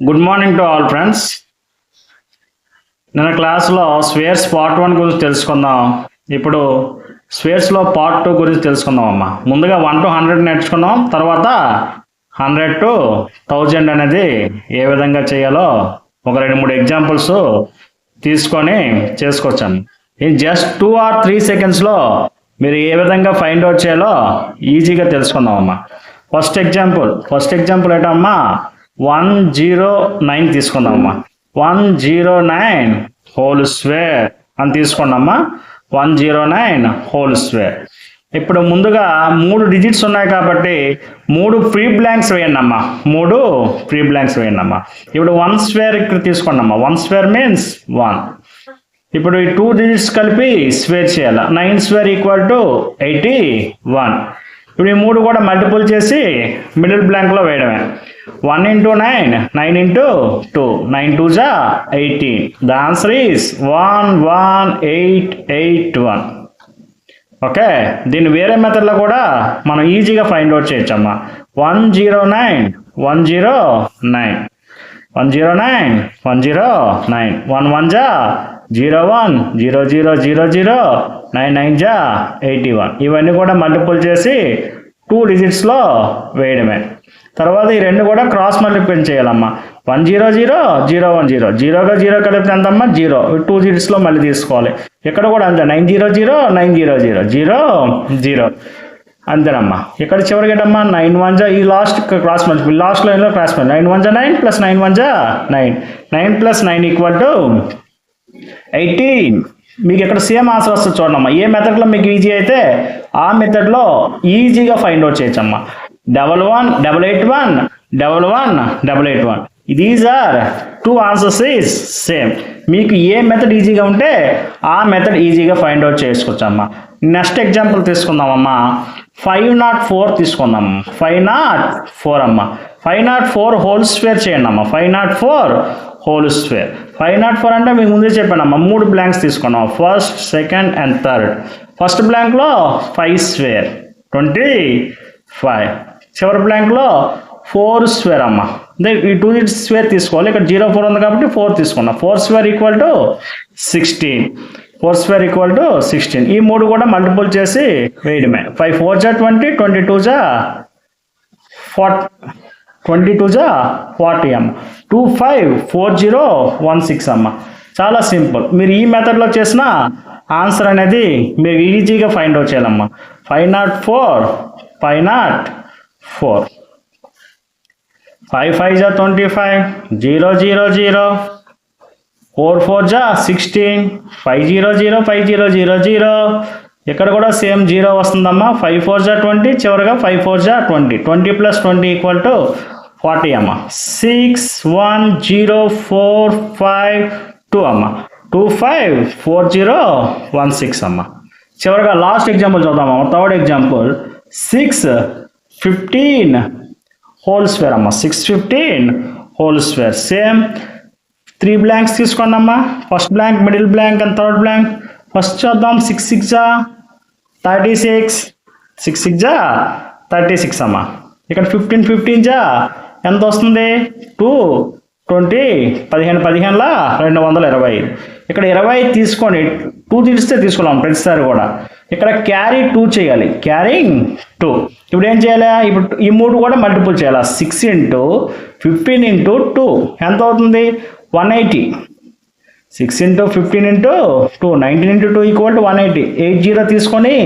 Good morning to all friends. నిన్న క్లాస్లో స్వేర్స్ part 1 గురించి తెలుసుకుందాం. ఇప్పుడు స్వేర్స్లో పార్ట్ 2 గురించి తెలుసుకుందాం అమ్మా. ముందుగా 1 to 100 నేర్చుకున్నాం, తర్వాత 100 to 1000 అనేది ఏ విధంగా చేయాలో ఒక 2-3 ఎగ్జాంపుల్స్ తీసుకొని చేసుకోవచ్చాను. ఇన్ జస్ట్ 2 or 3 సెకండ్స్లో మీరు ఏ విధంగా ఫైండ్ అవుట్ చేయాలో ఈజీగా తెలుసుకుందాం అమ్మా. ఫస్ట్ ఎగ్జాంపుల్ ఏంటమ్మా, 109 తీసుకుందామమ్మా. 109 హోల్ స్క్వేర్ అని తీసుకున్నామా. 109 హోల్ స్క్వేర్. ఇప్పుడు ముందుగా 3 డిజిట్స్ ఉన్నాయి కాబట్టి 3 ఫ్రీ బ్లాంక్స్ వేయండి అమ్మా. 3 ఫ్రీ బ్లాంక్స్ వేయండి అమ్మా. ఇప్పుడు 1 స్క్వేర్ ఇక్కడ తీసుకోండి. 1 స్క్వేర్ మీన్స్ 1. ఇప్పుడు ఈ 2 డిజిట్స్ కలిపి స్క్వేర్ చేయాలి. 9 స్క్వేర్ ఈక్వల్ టు 81. ఇప్పుడు ఈ 3 కూడా మల్టిపుల్ చేసి మిడిల్ బ్లాంక్లో వేయడమే. 1 into 9, 9 into 2, 9 2s are 18. The answer is 11881. Okay, దీన్ని వేరే మెథడ్లో కూడా మనం ఈజీగా ఫైండ్ అవుట్ చేయొచ్చమ్మా. 109 109 109 109 1 1 జా 01 00 00 9 9 జా 81. ఇవన్నీ కూడా మల్టిపుల్ చేసి 2 డిజిట్స్లో వేయడమే. తర్వాత ఈ 2 కూడా క్రాస్ మల్టిప్లై చేయాలమ్మా. 100 0 0 1 0 0గా 0 కలిపితే ఎంతమ్మా 0. 2 డిజిట్స్లో మళ్ళీ తీసుకోవాలి. ఇక్కడ కూడా అంతే 900 900 0 0 అంతేనమ్మా. ఇక్కడ చివరికి ఏంటమ్మా 9 1 జా, ఈ లాస్ట్ క్రాస్ మల్టిప్లై, లాస్ట్ లైన్లో క్రాస్ మల్టిప్లై. 9 1 జా 9 ప్లస్ 9 1 జా 9. 9 ప్లస్ 9 ఈక్వల్ టు 18. మీకు ఇక్కడ సేమ్ ఆన్సర్ వస్తుంది చూడమ్మా. ఏ మెథడ్లో మీకు ఈజీ అయితే ఆ మెథడ్లో ఈజీగా ఫైండ్ అవుట్ చేయొచ్చమ్మా. 11 881 11 881. These are 2 answers is same. మీకు ఏ మెథడ్ ఈజీగా ఉంటే ఆ మెథడ్ ఈజీగా ఫైండ్ అవుట్ చేసుకోవచ్చమ్మా. నెక్స్ట్ ఎగ్జాంపుల్ తీసుకుందామమ్మా. 504 తీసుకుందాం. 504 అమ్మా. 504 హోల్ స్క్వేర్ చేయండి అమ్మా. 504 హోల్ స్క్వేర్. 504 అంటే మీకు ముందే చెప్పానమ్మా. 3 బ్లాంక్స్ తీసుకున్నాం, first second and third. First బ్లాంక్లో 5 స్క్వేర్ 25. చివరి బ్లాంక్లో 4 స్క్వేర్ అమ్మా. ఈ 2 డిజిట్స్ స్క్వేర్ తీసుకోవాలి. ఇక్కడ 04 ఉంది కాబట్టి 4 తీసుకున్నాం. 4 square equal to 16. 4 square equal to 16. ఈ 3 కూడా మల్టిపుల్ చేసి వేయడమే. 5 4 జా 20, 22 జా 40, 22 జా 40 అమ్మ. 254016 అమ్మ. చాలా సింపుల్. మీరు ఈ మెథడ్లో చేసిన ఆన్సర్ అనేది మీరు ఈజీగా ఫైండ్ అవుట్ చేయాలమ్మా. 504 504. 5 5 జా 25, 0 0 0, 4 4 జా 16, 5 0 0 5 0 0 0. ఇక్కడ కూడా సేమ్ 0 వస్తుందమ్మా. 5 4 జా 20, చివరిగా 5 4 జా 20. 20 ప్లస్ 20 ఈక్వల్ టు 40 అమ్మ. 6 1 0 4 5 2 అమ్మ. 254016 అమ్మ. చివరిగా లాస్ట్ ఎగ్జాంపుల్ చూద్దామమ్మ. థర్డ్ ఎగ్జాంపుల్ 615 హోల్ స్క్వేర్ అమ్మ. 615 హోల్ స్క్వేర్. సేమ్ 3 బ్లాంక్స్ తీసుకోండి అమ్మా. First blank, middle blank and third blank. First చూద్దాం. 6 6 జా 36, 6 6 జా 36 అమ్మ. ఇక్కడ 15 15 జా ఎంత వస్తుంది 2 20, 15 15లా 225. ఇక్కడ 20 తీసుకొని 2 తీస్తే తీసుకున్నాం ప్రతిసారి కూడా. ఇక్కడ క్యారీ 2 చేయాలి. క్యారింగ్ 2. ఇప్పుడు ఏం చేయాలి, ఇప్పుడు ఈ 3 కూడా మల్టిపుల్ చేయాలి. 6 into 15 into 2 ఎంత అవుతుంది 180. 6 into 15 into 2 19 into 2 equal to 180. 80 తీసుకొని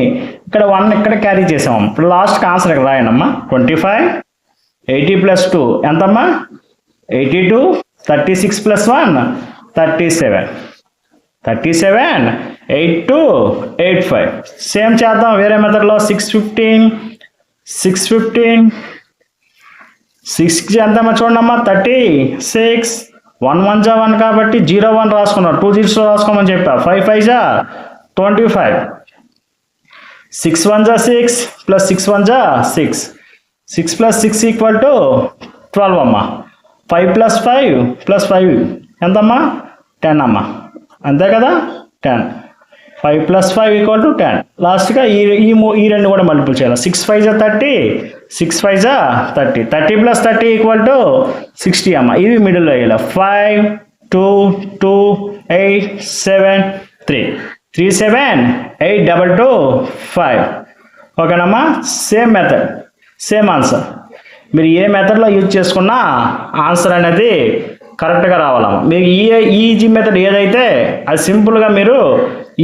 ఇక్కడ 1 ఇక్కడ క్యారీ చేసాము. ఇప్పుడు లాస్ట్కి ఆన్సర్ ఇక్కడ రాయనమ్మా. 25 80 ప్లస్ 2 ఎంతమ్మా 82. 36 ప్లస్ 1 37. 37 82 85. సేమ్ చేద్దాం వేరే మెథడ్లో. 615 6 ఎంతమ్మా చూడమ్మా 36. 1 1 జా 1 కాబట్టి 0 1 రాసుకున్నాం. 2 డిజిట్స్లో రాసుకోమని చెప్పా. 5 5 జా 25. 6 1 జా 6 ప్లస్ 6 1 జా 6. 6 ప్లస్ 6 ఈక్వల్ టు 12 అమ్మా. 5 ప్లస్ 5 ప్లస్ 5 ఎంతమ్మా 10 అమ్మా. అంతే కదా 10. 5 ప్లస్ 5 ఈక్వల్ టు 10. లాస్ట్గా ఈ 2 కూడా మల్టిపుల్ చేయాలి. 6 5 జా 30, 6 5 30, 30 + 30 = 60 అమ్మ. ఇవి మిడిల్లో వేయాలి. 5 2 2 8 7 3 3 7 8 2 2 5. ఓకేనమ్మా. Same method, same answer. మీరు ఏ మెథడ్లో యూజ్ చేసుకున్నా ఆన్సర్ అనేది కరెక్ట్గా రావాలమ్మా. మీకు ఈజీ మెథడ్ ఏదైతే అది సింపుల్గా మీరు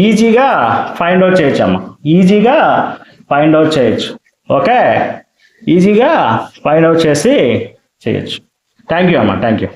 ఈజీగా ఫైండ్ అవుట్ చేయొచ్చు అమ్మా. ఈజీగా ఫైండ్ అవుట్ చేయొచ్చు. ఓకే, ఈజీగా ఫైండ్ అవుట్ చేసి చేయొచ్చు. థ్యాంక్ యూ అమ్మా, థ్యాంక్ యూ.